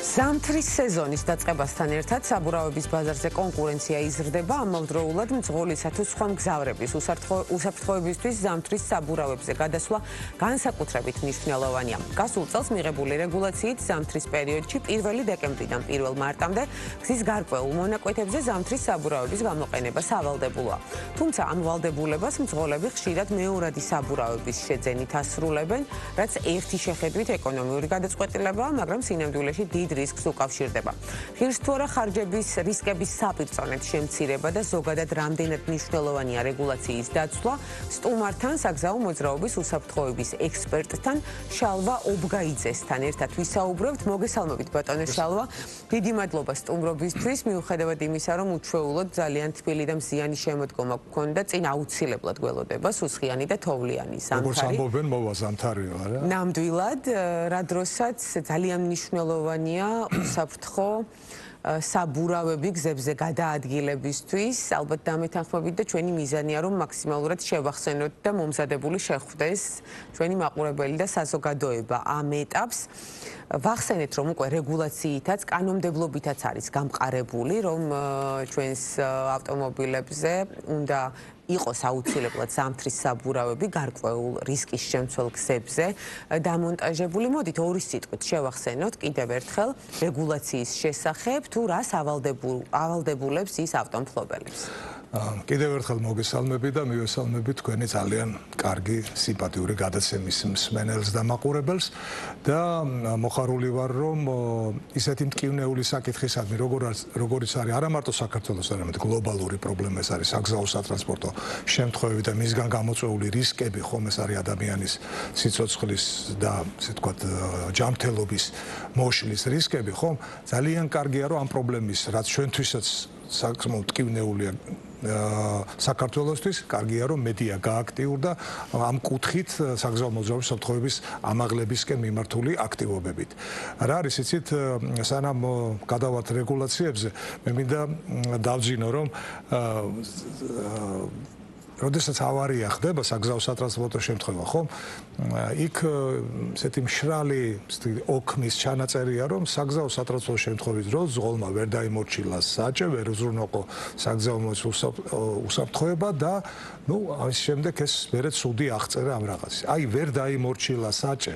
ზამთრის სეზონის დაწყებასთან ერთად საბურავების ბაზარზე კონკურენცია იზრდება, ამავდროულად მძღოლისა თუ სხვა მგზავრების უსაფრთხოებისთვის ზამთრის საბურავებზე გადასვლა განსაკუთრებით მნიშვნელოვანია. გასულ წელს მიღებული რეგულაციით ზამთრის პერიოდში 1 დეკემბრიდან 1 მარტამდე გზის გარკვეულ მონაკვეთებზე ზამთრის საბურავების გამოყენება სავალდებულოა. თუმცა ამ ვალდებულებას მძღოლები ხშირად მეორადი საბურავების შეძენით ასრულებენ, რაც ერთი შეხედვით ეკონომიური გადაწყვეტილებაა, მაგრამ სინამდვილეში დიდ რისკს უკავშირდება. ღირს თუ არა ხარჯების რისკების საპირწონედ შემცირება და ზოგადად რამდენად მნიშვნელოვანია რეგულაციის დაცვა, სტუმართან, საგზაო მოძრაობის უსაფრთხოების ექსპერტთან შალვა ობგაიძესთან ერთად ვისაუბრებთ. მოგესალმებით ბატონო შალვა. დიდი მადლობა სტუმრობისთვის, მიუხედავად იმისა, რომ უჩვეულოდ ძალიან თბილი და მზიანი შემოდგომა გქონდა, წინ აუცილებლად გველოდება სუსხიანი და თოვლიანი ზამთარი. როგორც ამბობენ, მოვა ზამთარიო, არა? ნამდვილად, რა დროსაც ძალიან მნიშვნელოვანია უსაფრთხო საბურავები გზებზე გადაადგილებისთვის, ალბათ დამეთანხმებით და ჩვენი მიზანია, რომ მაქსიმალურად შევახსენოთ და მომზადებული შეხვდეს ჩვენი მაყურებელი და საზოგადოება ამ ეტაპს. ვახსენეთ, რომ უკვე რეგულაციითაც, კანონმდებლობითაც არის გამყარებული, რომ ჩვენს ავტომობილებზე უნდა იყოს აუცილებლად ზამთრის საბურავები გარკვეულ რისკის შემცველ გზებზე დამონტაჟებული. მოდით ორი სიტყვით შევახსენოთ კიდევ ერთხელ რეგულაციის შესახებ, თუ რას ავალდებულებს ის ავტომფლობელებს. კიდევ ერთხელ მოგესალმები და მივესალმები თქვენი ძალიან კარგი სიმპათიური გადაცემის მსმენელს და მაყურებელს და მოხარული ვარ, რომ ისეთი მტკივნეული საკითხისადმი, როგორიც არის არა მარტო საქართველოს, არამედ გლობალური პრობლემა, ეს არის საგზაო სატრანსპორტო შემთხვევები და მისგან გამოწვეული რისკები, ხომ ეს არის ადამიანის სიცოცხლის და ასე ვთქვათ ჯანმრთელობის მოშლის რისკები, ხომ ძალიან კარგია, რომ ამ პრობლემის, რაც ჩვენთვისაც საკმაოდ მტკივნეულია საქართველოსთვის, კარგია, რომ მედია გააქტიურდა ამ კუთხით საგზაო მოძრაობის უსაფრთხოების ამაღლებისკენ მიმართული აქტივობებით. რა არის, იცით, სანამ გადავართ რეგულაციებზე, მე მინდა დავძინო, რომ როდესაც ავარია ხდება საგზაო სატრანსპორტო შემთხვევა, ხომ? იქ ესეთი მშრალი ოქმის ჩანაწერია, რომ საგზაო სატრანსპორტო შემთხვევის დროს ზღოლმა ვერ დაიმორჩილა საჭე, ვერ უზრუნველყო საგზაო უსაფრთხოება და ამის შემდეგ ეს მერე ცუდი აღწერა ამ რაღაცის. აი, ვერ დაიმორჩილა საჭე,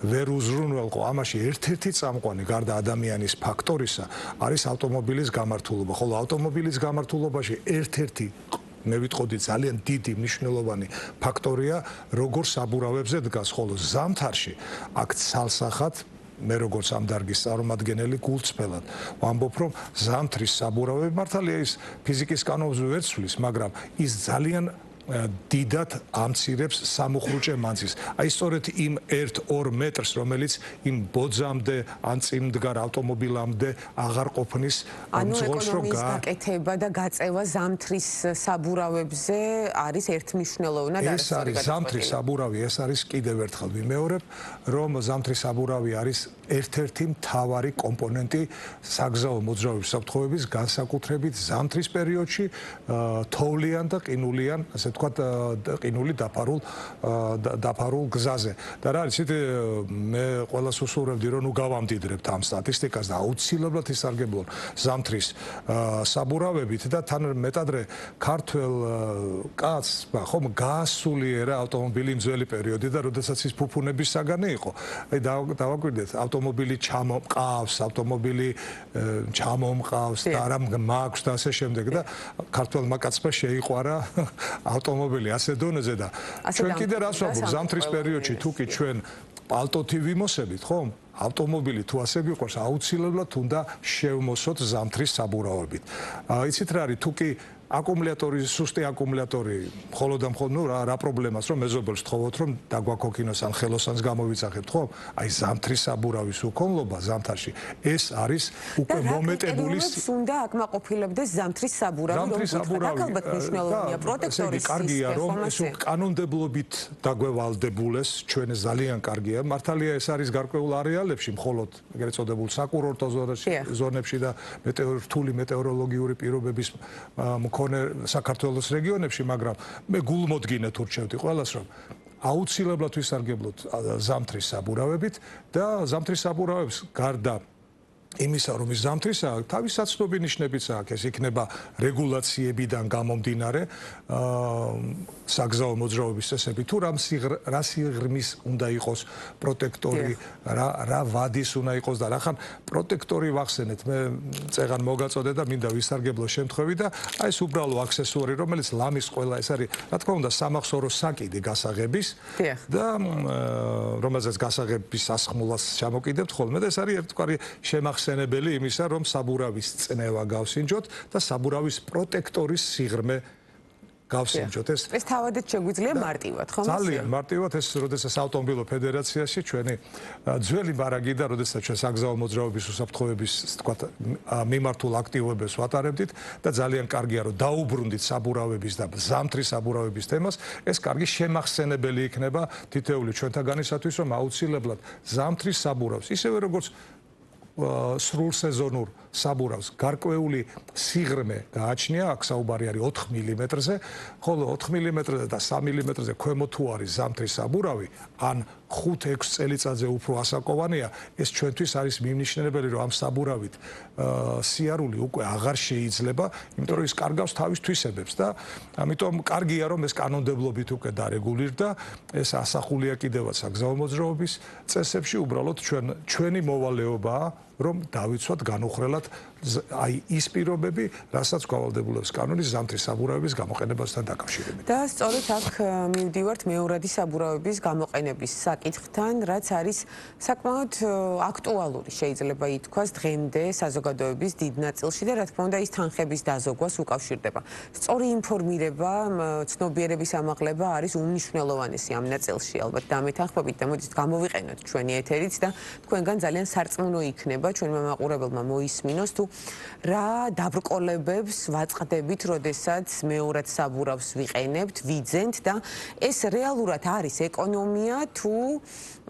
ვერ უზრუნველყო, ამაში ერთ-ერთი წამყვანი გარდა ადამიანის ფაქტორისა არის ავტომობილის გამართულობა, ხოლო ავტომობილის გამართულობაში ერთ-ერთი მე ვიტყოდი ძალიან დიდი მნიშვნელოვანი ფაქტორია, როგორ საბურავებზე დგას, ხოლო ზამთარში აქ ცალსახად მე როგორც ამ დარგის წარმომადგენელი გულწრფელად ვამბობ, რომ ზამთრის საბურავები მართალია ის ფიზიკის კანონს ვერ ცვლის, მაგრამ ის ძალიან დიდად ამცირებს სამუხრუჭე მანძილს. აი სწორედ იმ 1-2 მეტრს, რომელიც იმ ბოძამდე ან წინმდგარ ავტომობილამდე აღარ ყოფნის მძღოლს რომ გაკეთება და გაწევა ზამთრის საბურავებზე არის ერთმნიშვნელოვნად ეს არის ზამთრის საბურავი, ეს არის კიდევ ერთხელ ვიმეორებ, რომ ზამთრის საბურავი არის ერთ-ერთი მთავარი კომპონენტი საგზაო მოძრაობის უსაფრთხოების განსაკუთრებით ზამთრის პერიოდში თოვლიან და ყინულიან, ასე ვთქვათ, ყინული დაფარულ გზაზე. და რა არის, მე ყველას უსურვებდი, რომ გავამდიდრებთ ამ სტატისტიკას და აუცილებლად ისარგებლონ ზამთრის საბურავებით და თან მეტადრე ქართველ კაცს, ხომ, გაასულიერა ავტომობილი მძველი პერიოდი და როდესაც ის ფუფუნების საგანი იყო. აი დავაკვირდეთ, ავტომობილი ჩამოყავს, ავტომობილი ჩამომყავს და არა მაქვს და ასე შემდეგ და ქართველმა კაცმა შეიყვარა ავტომობილი ასე დონეზე და ჩვენ კიდე რას ვამბობ, ზამთრის პერიოდში თუ კი ჩვენ პალტოთი ვიმოსებით, ხომ? ავტომობილი თუ ასე გიყვარს, აუცილებლად უნდა შევმოსოთ ზამთრის საბურავებით. იცით რა არის, თუ კი აკუმულატორი, სუსტი აკუმულატორი, მხოლოდ და მხოლოდ რა პრობლემას რომ მეზობელს თხოვოთ, რომ დაგვაქოქინოს ან ხელოსანს გამოვიცახებთ, ხო? აი ზამთრის საბურავის უქონლობა ზამთარში, ეს არის უკვე მომეტებული. უნდა აკმაყოფილებდეს ზამთრის საბურავი, რომ ალბათ მნიშვნელოვანია პროტექტორის კარგია, რომ ეს კანონმდებლობით დაგვევალდებულეს, ჩვენ ეს ძალიან კარგია. მართალია ეს არის გარკვეულ არეალებში, მხოლოდ ეგრეთ წოდებულ საკურორტო ზონებში და რთული მეტეოროლოგიური პირობების საქართველოს რეგიონებში, მაგრამ მე გულმოდგინედ ურჩევდი ყველას, რომ აუცილებლად ვისარგებლოთ ზამთრის საბურავებით და ზამთრის საბურავებს გარდა იმისა, რომ ის ზამთრისა თავის საცნობი ნიშნებიც აქვს, ეს იქნება რეგულაციებიდან გამომდინარე, საგზაო მოძრაობის წესები თუ რა სიღრმის უნდა იყოს პროტექტორი, რა ვადის უნდა იყოს და რახან პროტექტორი ვახსენეთ, მე წეღან მოგაწოდე და მინდა ვისარგებლო შემთხვევით და აი ეს უბრალო აქსესუარი, რომელიც ლამის ყველა ეს არის, რა თქმა უნდა, სამახსოვრო საკიდი გასაღების და რომელზეც გასაღების ასხმულას ჩამოკიდებთ ხოლმე და ეს არის ერთგვარი შემახსენებელი იმისა, რომ საბურავის წნევა გავსინჯოთ და საბურავის პროტექტორის სიღრმე გავსინჯოთ. ეს თავადაც შეგვიძლია მარტივად, ხო? ძალიან მარტივად ეს, როდესაც ავტომობილო ფედერაციაში ჩვენი ძველი მარაგი და როდესაც ჩვენ საგზაო მოძრაობის უსაფრთხოების, თქვათ, მიმართულ აქტივობებს ვატარებდით და ძალიან კარგია, რომ დაუბრუნდით საბურავების და ზამთრის საბურავების თემას, ეს კარგი შემახსენებელი იქნება თითოეული ჩვენთაგანისათვის, რომ აუცილებლად ზამთრის საბურავს, ისევე როგორც სრულ სეზონურ საბურავს გარკვეული სიღრმე გააჩნია, აქ საუბარი არის 4 მმ-ზე, ხოლო 4 მმ-ზე და 3 მმ-ზე ქვემოთ თუ არის ზამთრის საბურავი, ან 5-6 წელიწადზე უფრო ასაკოვანია, ეს ჩვენთვის არის მიმნიშნებელი, რომ ამ საბურავით სიარული უკვე აღარ შეიძლება, იმიტომ რომ ის კარგავს თავის თვისებებს და ამიტომ კარგია, რომ ეს კანონმდებლობით უკვე დარეგულირდა, ეს ასახულია კიდევაც საგზაო მოძრაობის წესებში, უბრალოდ ჩვენი მოვალეობაა, რომ დავიცვათ განუხრელად აი ის პირობები, რასაც გავალდებულებს კანონის ზამთრის საბურავების გამოყენებასთან დაკავშირებით. და სწორედ აქ მივდივართ მეორადი საბურავების გამოყენების საკითხთან, რაც არის საკმაოდ აქტუალური, შეიძლება ითქვას, დღემდე საზოგადოების დიდ ნაწილში და რა თქმა უნდა ის თანხების დაზოგვას უკავშირდება. სწორი ინფორმირება, ცნობიერების ამაღლება არის უმნიშვნელოვანესი ამ ნაწილში, ალბათ დამეთანხმებით და მოდით გამოვიყენოთ ჩვენი ეთერიც და თქვენგან ძალიან სარწმუნო იქნება ჩვენმა მაყურებელმა მოისმინოს თუ რა დაბრკოლებებს ვაწყდებით, როდესაც მეორად საბურავს ვიყენებთ, ვიძენთ და ეს რეალურად არის ეკონომია თუ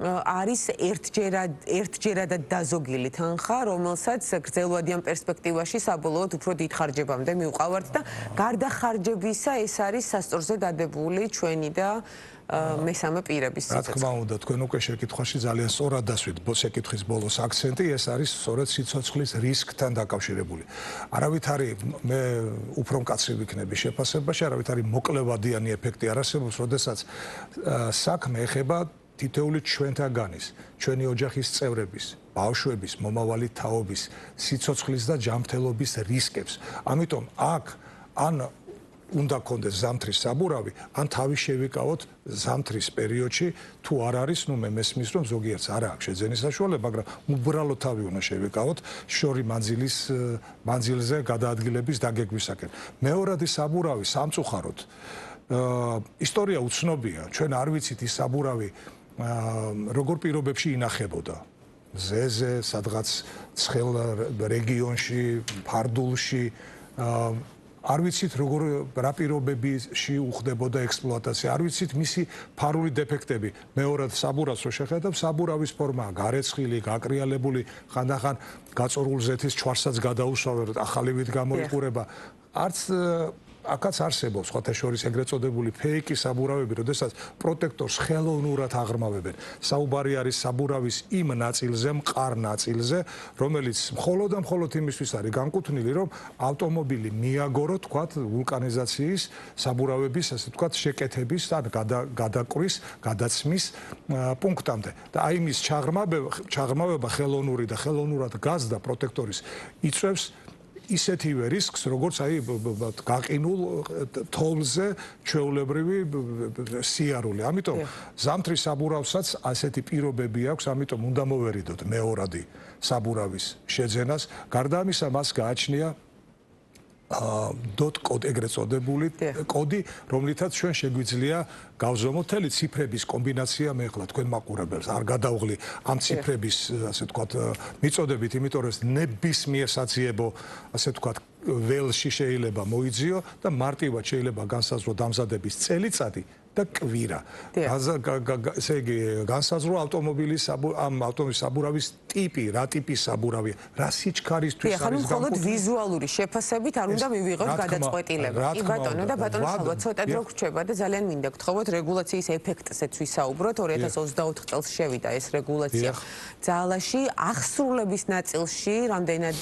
არის ერთჯერადად დაზოგილი თანხა, რომელსაც გრძელვადიან პერსპექტივაში საბოლოოდ უფრო დიდ ხარჯებამდე მივყავართ და გარდა ხარჯებისა ეს არის სასწორზე დადებული ჩვენი და მესამე პირების სიცოცხლე. რა თქმა უნდა, თქვენ უკვე შეკითხვაში ძალიან სწორად დასვით შეკითხვის ბოლოს აქცენტი, ეს არის სწორედ სიცოცხლის რისკთან დაკავშირებული. არავით არის, მე უფრო მკაცრი ვიქნები შეფასებაში, არავით არის მოკლევადიანი ეფექტი არ არსებობს, როდესაც საქმე ეხება თითოეული ჩვენთაგანის, ჩვენი ოჯახის წევრების, ბავშვების, მომავალი თაობის, სიცოცხლის და ჯანმრთელობის რისკებს. ამიტომ აქ ან უნდა კონდეს ზამთრის საბურავი, ან თავი შევიკავოთ ზამთრის პერიოდში, თუ არ არის, ნუ მე მესმის, რომ ზოგიერთს არ აქვს შეძენის საშუალება, მაგრამ უბრალოდ თავი უნდა შევიკავოთ შორი მანძილზე გადაადგილების დაგეგმვისაკენ. მეორადი საბურავი სამწუხაროდ ისტორია უცნობია, ჩვენ არ ვიცით ის საბურავი როგორ პირობებში ინახებოდა. მზეზე, სადღაც ცხელ რეგიონში, ფარდულში არ ვიცით რა პირობებში უხდებოდა ექსპლუატაცია, არ ვიცით მისი ფარული დეფექტები. მეორად საბურავს რო შეხედავ, საბურავის ფორმაა გარეცხილი, გაკრიალებული, ხანდახან გაწორულ ზეთის ჩვარსაც გადაუსვავენ, ახალივით გამოიყურება. არც აქაც არსებობს სხვათა შორის ეგრეთ წოდებული ფეიკი საბურავები, როდესაც პროტექტორს ხელოვნურად აღრმავებენ. საუბარი არის საბურავის იმ ნაწილზე, მყარ ნაწილზე, რომელიც მხოლოდ და მხოლოდ იმისთვის არის განკუთვნილი, რომ ავტომობილი მიაგორო, თქვათ, ვულკანიზაციის, საბურავების, ასე თქვათ, შეკეთების, ან გადაკვრის, გადაცმის პუნქტამდე. და აი მის ჩაღრმავება ხელოვნური და ხელოვნურად გაზდა პროტექტორის იწვევს ისეთივე რისკს, როგორც აი გაყინულ თოვლზე ჩვეულებრივი სიარული. ამიტომ ზამთრის საბურავსაც ასეთი პირობები აქვს, ამიტომ უნდა მოვერიდოთ მეორადი საბურავის შეძენას. გარდა ამისა, მას გააჩნია dot code ეგრეთ წოდებული კოდი, რომლითაც ჩვენ შეგვიძლია გავზომოთ მთელი ციფრების კომბინაცია, მე ახლა თქვენ მაყურებელს არ გადავღლი ამ ციფრების, ასე ვთქვათ, მიწოდებით, იმიტომ რომ ნებისმიერ საძიებო, ასე ვთქვათ, ველში შეიძლება მოიძიო და მარტივად შეიძლება განსაზღვრო დამზადების წელიწადი და კვირა. ესე იგი, განსაზღვრა ავტომობილის საბურავის ტიპი, რა ტიპის საბურავია, რა სიჩქარისთვის არის განკუთვნილი. მხოლოდ ვიზუალური შეფასებით არ უნდა მივიღოთ გადაწყვეტილება. კი ბატონო და ბატონო ხალვა ცოტა დრო გრჩება და ძალიან მინდა გთხოვოთ რეგულაციის ეფექტზეც ვისაუბროთ. 2024 წელს შევიდა ეს რეგულაცია ძალაში, ახსრულების ნაწილში რამდენად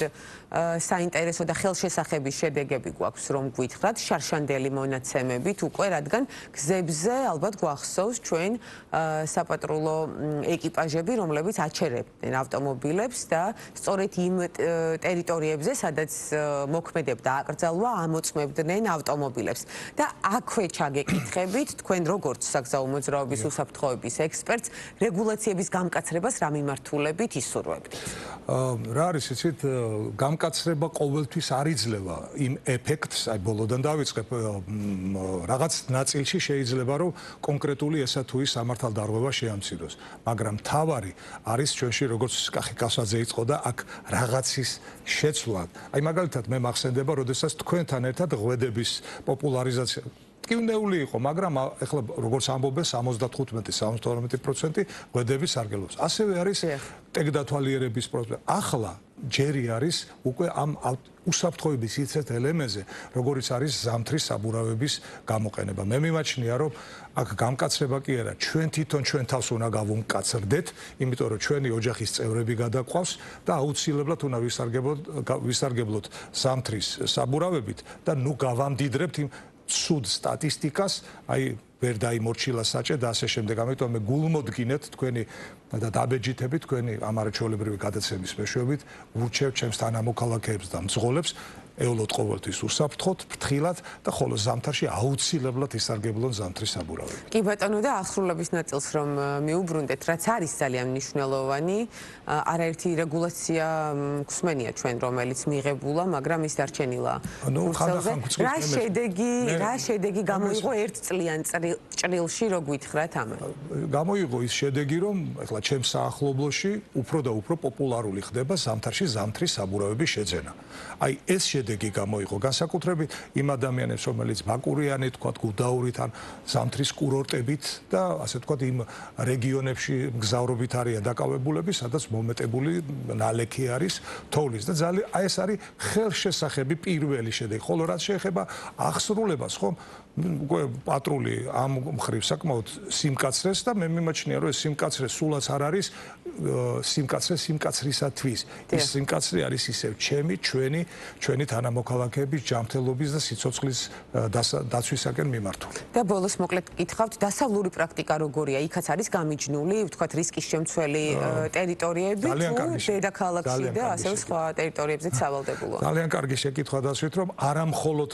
საინტერესო და ხელშესახების შედეგები გვაქვს რომ გვითხრათ შარშანდელი მონაცემებით უკვე, რადგან გზებზე ალბათ გვახსოვს ჩვენ საპატრულო ეკიპაჟები, რომლებიც აჩერებდნენ ავტომობილებს და სწორედ იმ ტერიტორიებზე, სადაც მოქმედებდა აკრძალვა, ამოწმებდნენ ავტომობილებს. და აქვე ჩაგეკითხებით, თქვენ როგორც საგზაო მოძრაობის უსაფრთხოების ექსპერტს, რეგულაციების გამკაცრებას რა მიმართულებით ისურვებთ? რა არის, იცით, გამკაცრება ყოველთვის არ იძლევა იმ ეფექტს, აი ბოლოდან დავიწყებ, რაღაც ნაწილში შეიძლება რომ კონკრეტული ესა თუ ის სამართალდარღვევა შეამციროს, მაგრამ მთავარი არის ჩვენში როგორც კახი კასვაძე იწყო და აქ რაღაცის შეცვლა. აი მაგალითად მე მახსენდება, როდესაც თქვენთან ერთად ღვედების პოპულარიზაცია კივნეული იყო, მაგრამ ეხლა როგორც ამბობენ 75-72% ღვედები სარგებლობს. ასევე არის ტეგდათვალიერების პროცესი. ახლა ჯერი არის უკვე ამ უსაფრთხოების ისეთ ელემენტზე, როგორიც არის ზამთრის საბურავების გამოყენება. მე მიმაჩნია, რომ აქ გამკაცრება კი არა, ჩვენ თვითონ ჩვენ თავს უნდა გავუმკაცრდეთ, იმიტომ რომ ჩვენი ოჯახის წევრები გადაყვავს და აუცილებლად უნდა ვისარგებლოთ ზამთრის საბურავებით და ნუ გავამდიდრებთ იმ სუდ სტატისტიკას, აი ვერ დაიმორჩილა საჭე და ასე შემდეგ. ამიტომ მე გულმოდგინეთ თქვენი და დაბეჯითებით თქვენი ამ არაჩვეულებრივი გადაცემის მეშვეობით ვურჩევ ჩემს თანამოქალაქეებს და მძღოლებს ევლოთ ყოველთვის უსაფრთხოდ, ფრთხილად და ხოლო ზამთარში აუცილებლად ისარგებლონ ზამთრის საბურავები. კი ბატონო და ახსრულების ნაწილს რომ მიუბრუნდეთ, რაც არის ძალიან მნიშვნელოვანი, არაერთი რეგულაცია გვსმენია ჩვენ, რომელიც მიღებულა, მაგრამ ის დარჩენილა. რა შედეგი გამოიღო ერთწლიან ჭრილში, რო გვითხრათ ამან? გამოიღო ის შედეგი, რომ ეხლა ჩემს საახლობლოში უფრო და უფრო პოპულარული ხდება ზამთარში ზამთრის საბურავების შეძენა. აი ეს შედეგი გამოიღო განსაკუთრებით იმ ადამიანებს, რომელიც ბაკურიანი, თქვათ, გუდაურით ან ზამთრის კურორტებით და ასე თქვათ იმ რეგიონებში მგზავრობით არიან დაკავებულები, სადაც მომეტებული ნალექი არის თოვლის და ძალიან აი ეს არის ხელშესახები პირველი შედეგი. ხოლო რაც შეეხება ახსრულებას, ხომ უკვე პატრული ამ მხრივ საკმაოდ სიმკაცრეს და მე მიმაჩნია, რომ ეს სიმკაცრე სულაც არ არის სიმკაცრისათვის. ის სიმკაცრე არის ისევ ჩვენი თანამოქალაქეების ჯანმრთელობის და სიცოცხლის დაცვისაკენ მიმართული. და ბოლოს მოკლედ გითხავთ, დასავლური პრაქტიკა როგორია? იქაც არის გამიჯნული, ვთქვათ, რისკის შემცველი ტერიტორიები თუ დედაქალაქში და ასევე სხვა ტერიტორიებზეც სავალდებულოა? ძალიან კარგი შეკითხვა დასვით, რომ არა მხოლოდ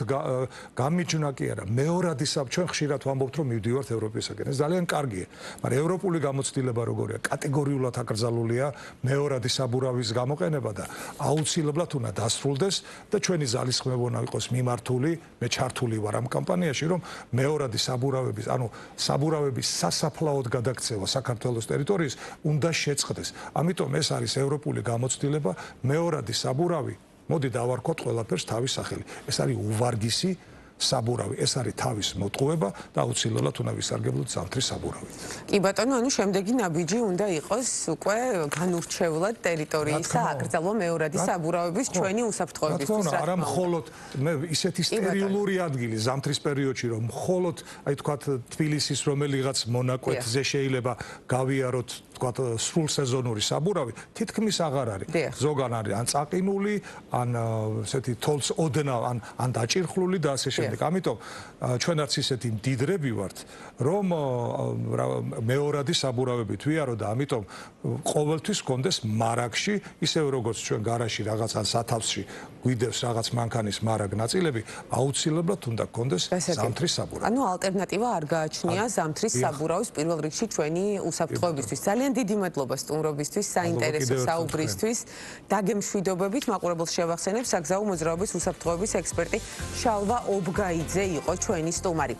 გამიჯნა კი არა, მეორადი ჩვენ ხშირად ვამბობთ, რომ მივდივართ ევროპისაკენ. ეს ძალიან კარგია, მაგრამ ევროპული გამოცდილება როგორია? კატეგორიულად აკრძალულია მეორადი საბურავის გამოყენება და აუცილებლად უნდა დასრულდეს და ჩვენი ძალისხმევა იყოს მიმართული, მე ჩართული ვარ ამ კამპანიაში, რომ მეორადი საბურავების, ანუ საბურავების სასაფლაოდ გადაქცევა საქართველოს ტერიტორიის უნდა შეწყდეს. ამიტომ ეს არის ევროპული გამოცდილება, მეორადი საბურავი, მოდი დავარქვათ ყველაფერს თავის სახელი. ეს არის უვარგისი საბურავი, ეს არის თავის მოტყუება და აუცილებლად უნდა ვისარგებლოთ ზამთრის საბურავით. კი ბატონო, ანუ შემდეგი ნაბიჯი უნდა იყოს უკვე განურჩევლად ტერიტორიისა აკრძალვა მეორადი საბურავების ჩვენი უსაფრთხოებისთვის. არა მხოლოდ მე ისეთი სტერილური ადგილი ზამთრის პერიოდში, რომ მხოლოდ აი თქვათ თბილისის რომელიღაც მონაკვეთზე შეიძლება გავიაროთ თქვათ სრულ სეზონური საბურავი, თითქმის აღარ არის. ზოგან არის ან წაყინული, ან ესეთი თოლს ოდნავ, ან დაჭირხლული და ასე შემდეგ. ამიტომ ჩვენ არც ისეთი მდიდრები ვართ, რომ მეორადი საბურავებით ვიარო და ამიტომ ყოველთვის გქონდეს მარაგში, ისევე როგორც ჩვენ გარაჟში რაღაც ან სათავსში გვიდევს რაღაც მანქანის მარაგ ნაწილები, აუცილებლად უნდა გქონდეს ზამთრის საბურავი. ანუ ალტერნატივა არ გააჩნია ზამთრის საბურავის პირველ რიგში ჩვენი უსაფრთხოებისთვის. ძალიან დიდი მადლობა სტუმრობისთვის, საინტერესო საუბრისთვის. დაგემშვიდობებით, მაყურებელს შევახსენებ, საგზაო მოძრაობის უსაფრთხოების ექსპერტი შალვა ობგაიძე იყო ჩვენი სტუმარი.